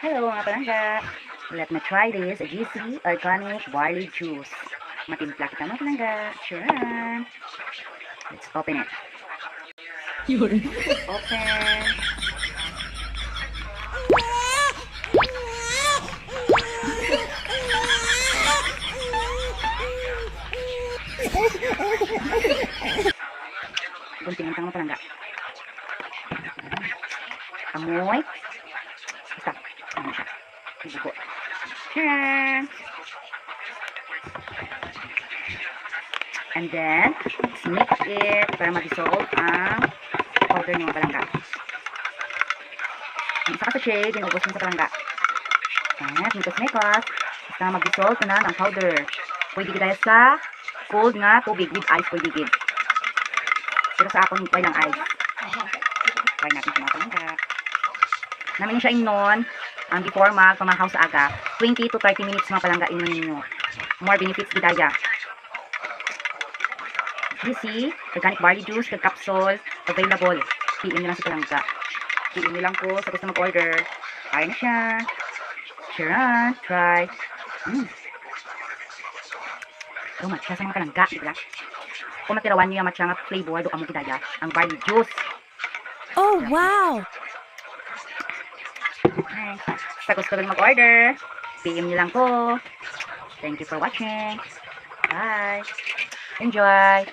Hello mga palangga! Let me try this GC Organic Barley Juice. Matimpla kita mga palangga. Sure. Let's open it. Yun. Open. Gunting ang mga palangga. Amoy. Basta. Ano siya? Buko. Sure. And then, let's mix it para ma-dissolve ang powder ng mga palangga. Ang isa ka sa shade, inubos mo sa palangga. At mikos-mikos, basta mag-dissolve na ang powder. Pwede gaya sa cold nga tubig with ice pwede gid. Pero sa akong try lang ice. Try natin sa mga palangga. Namin siya inon, ang before pamahaw sa aga, 20 to 30 minutes mga palangga inon ninyo. More benefits gidaya. GC, organic barley juice, kag capsule, available. PM nyo lang sa palangga. PM nyo lang ko sa gusto mag-order. Kaya na siya. Sharon, try. Matcha sa mga palangga, di ba? Kung matirawan nyo yung matcha nga flavor, doon mo kidaya, ang barley juice. Oh, wow! Okay. Sa gusto rin mag-order, PM nyo lang ko. Thank you for watching. Bye. Enjoy.